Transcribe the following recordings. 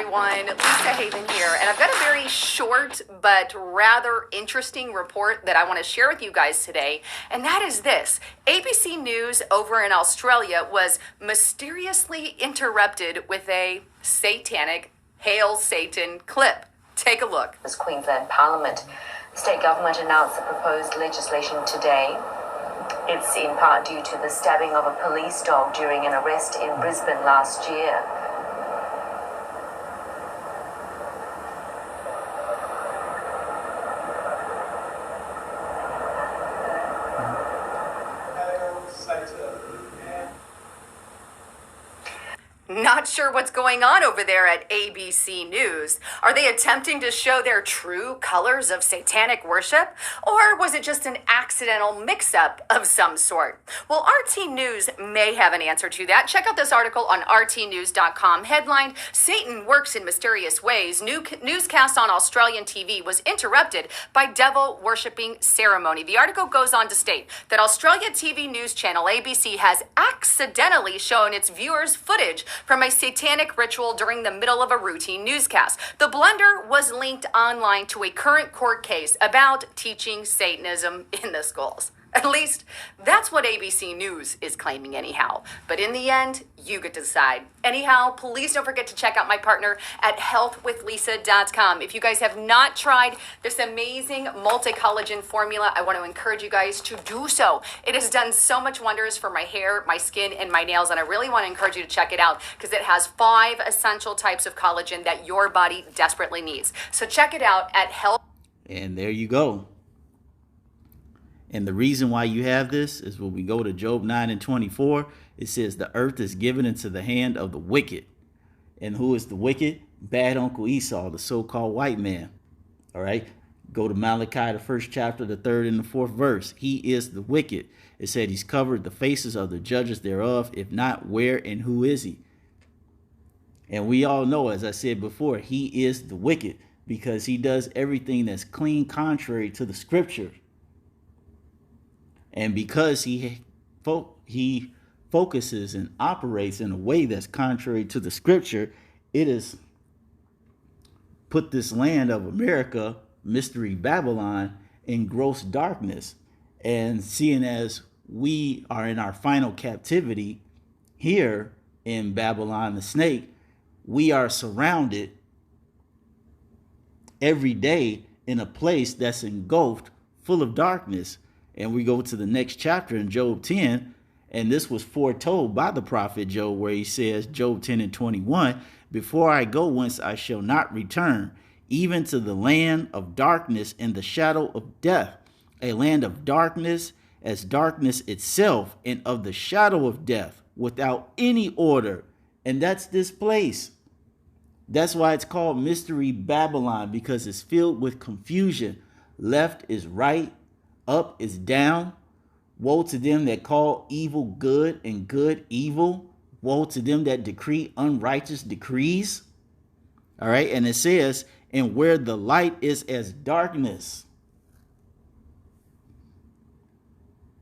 everyone, Lisa Haven here, and I've got a very short but rather interesting report that I want to share with you guys today, and that is this. ABC News over in Australia was mysteriously interrupted with a satanic Hail Satan clip. Take a look. As Queensland Parliament, the state government announced the proposed legislation today. It's in part due to the stabbing of a police dog during an arrest in Brisbane last year. Not sure what's going on over there at ABC News. Are they attempting to show their true colors of satanic worship? Or was it just an accidental mix-up of some sort? Well, RT News may have an answer to that. Check out this article on rtnews.com. Headlined, Satan Works in Mysterious Ways. Newscast on Australian TV was interrupted by devil-worshipping ceremony. The article goes on to state that Australia TV news channel ABC has accidentally shown its viewers footage from a satanic ritual during the middle of a routine newscast. The blunder was linked online to a current court case about teaching Satanism in the schools. At least, that's what ABC News is claiming anyhow. But in the end, you get to decide. Anyhow, please don't forget to check out my partner at healthwithlisa.com. If you guys have not tried this amazing multi-collagen formula, I want to encourage you guys to do so. It has done so much wonders for my hair, my skin, and my nails, and I really want to encourage you to check it out because it has 5 essential types of collagen that your body desperately needs. So check it out at health. And there you go. And the reason why you have this is when we go to Job 9:24, it says the earth is given into the hand of the wicked. And who is the wicked? Bad Uncle Esau, the so-called white man. All right. Go to Malachi, the 1st chapter, the 3rd and the 4th verse. He is the wicked. It said he's covered the faces of the judges thereof. If not, where and who is he? And we all know, as I said before, he is the wicked because he does everything that's clean contrary to the scripture. And because he focuses and operates in a way that's contrary to the scripture, it has put this land of America, Mystery Babylon, in gross darkness. And seeing as we are in our final captivity here in Babylon the snake, we are surrounded every day in a place that's engulfed full of darkness. And we go to the next chapter in Job 10, and this was foretold by the prophet Job, where he says, Job 10:21, before I go whence I shall not return, even to the land of darkness and the shadow of death, a land of darkness as darkness itself, and of the shadow of death, without any order. And that's this place. That's why it's called Mystery Babylon, because it's filled with confusion. Left is right, up is down. Woe to them that call evil good and good evil. Woe to them that decree unrighteous decrees. All right. And it says, and where the light is as darkness.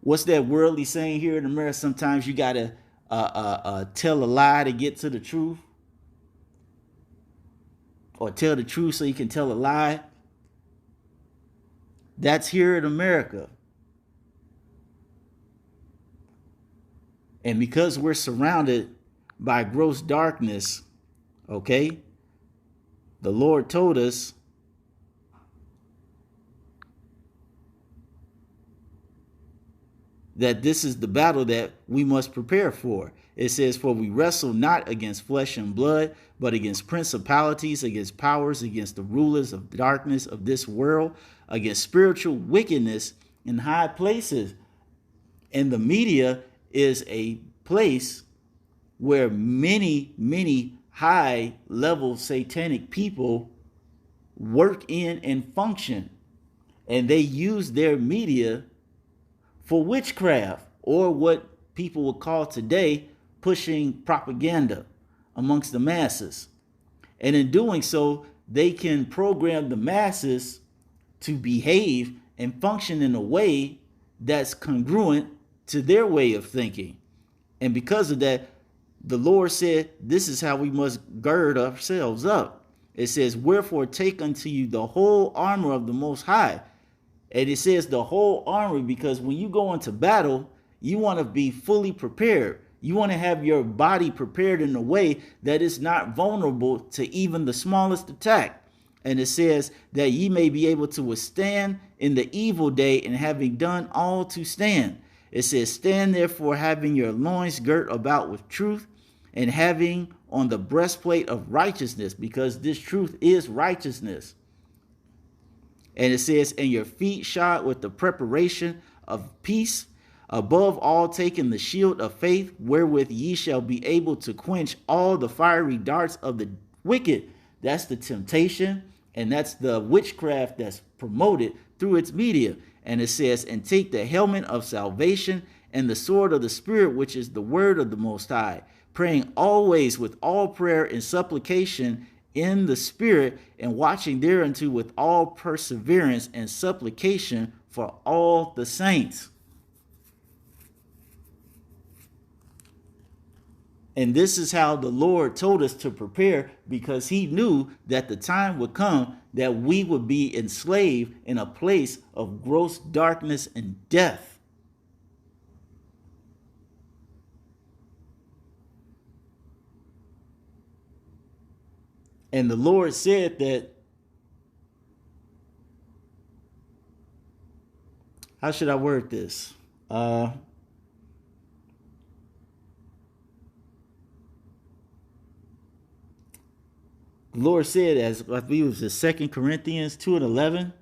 What's that worldly saying here in America? Sometimes you got to tell a lie to get to the truth. Or tell the truth so you can tell a lie. That's here in America. And because we're surrounded by gross darkness, okay, the Lord told us that this is the battle that we must prepare for. It says, for we wrestle not against flesh and blood, but against principalities, against powers, against the rulers of darkness of this world, against spiritual wickedness in high places. And the media is a place where many high level satanic people work in and function. And they use their media for witchcraft, or what people would call today pushing propaganda amongst the masses. And in doing so, they can program the masses to behave and function in a way that's congruent to their way of thinking. And because of that, the Lord said, this is how we must gird ourselves up. It says, wherefore take unto you the whole armor of the Most High. And it says the whole armor because when you go into battle, you want to be fully prepared. You want to have your body prepared in a way that is not vulnerable to even the smallest attack. And it says that ye may be able to withstand in the evil day, and having done all to stand. It says, stand therefore having your loins girt about with truth, and having on the breastplate of righteousness, because this truth is righteousness. And it says, and your feet shod with the preparation of peace, above all taking the shield of faith, wherewith ye shall be able to quench all the fiery darts of the wicked. That's the temptation, and that's the witchcraft that's promoted through its media. And it says, and take the helmet of salvation and the sword of the Spirit, which is the word of the Most High, praying always with all prayer and supplication in the Spirit, and watching thereunto with all perseverance and supplication for all the saints. And this is how the Lord told us to prepare, because he knew that the time would come that we would be enslaved in a place of gross darkness and death. And the Lord said that, how should I word this? The Lord said, as I believe it was in 2 Corinthians 2:11,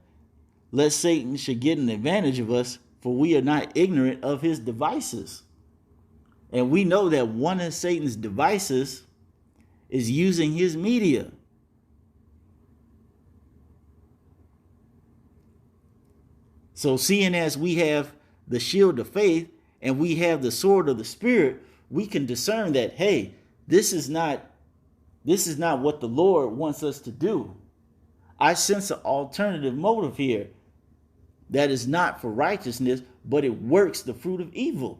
lest Satan should get an advantage of us, for we are not ignorant of his devices. And we know that one of Satan's devices is using his media. So seeing as we have the shield of faith and we have the sword of the Spirit, we can discern that, hey, this is not what the Lord wants us to do. I sense an alternative motive here that is not for righteousness, but it works the fruit of evil.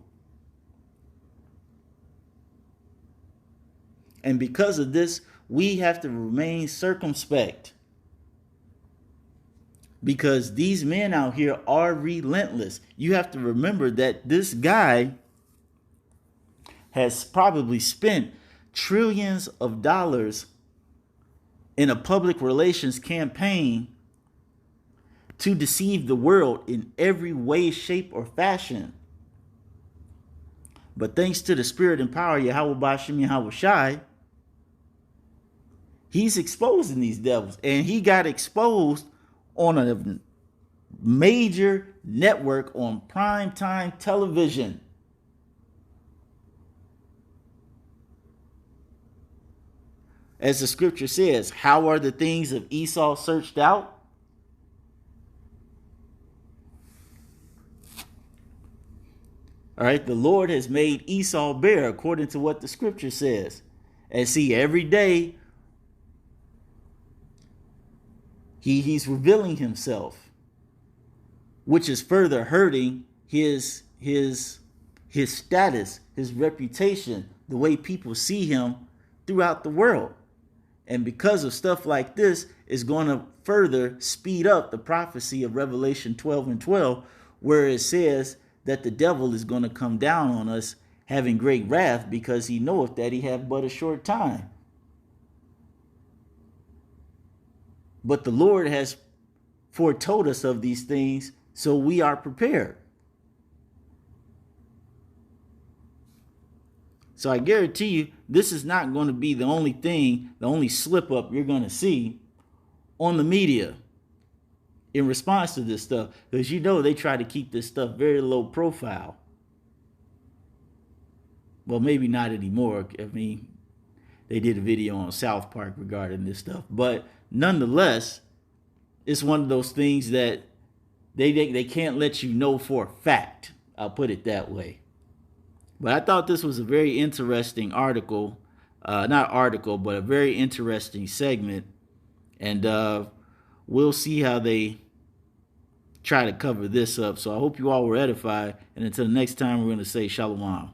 And because of this, we have to remain circumspect, because these men out here are relentless. You have to remember that this guy has probably spent trillions of dollars in a public relations campaign to deceive the world in every way, shape, or fashion. But thanks to the Spirit and power of Yahweh Bashim Yahweh Shai, he's exposing these devils. And he got exposed on a major network on primetime television. As the scripture says, how are the things of Esau searched out? All right, the Lord has made Esau bare according to what the scripture says. And see, every day he's revealing himself, which is further hurting his status, his reputation, the way people see him throughout the world. And because of stuff like this, is going to further speed up the prophecy of Revelation 12:12, where it says that the devil is going to come down on us having great wrath, because he knoweth that he hath but a short time. But the Lord has foretold us of these things, so we are prepared. So I guarantee you, this is not going to be the only thing, the only slip up you're going to see on the media in response to this stuff. Because you know they try to keep this stuff very low profile. Well, maybe not anymore. I mean, they did a video on South Park regarding this stuff. But nonetheless, it's one of those things that they can't let you know for a fact. I'll put it that way. But I thought this was a very interesting article. Not article, but a very interesting segment. And we'll see how they try to cover this up. So I hope you all were edified. And until next time, we're going to say shalom.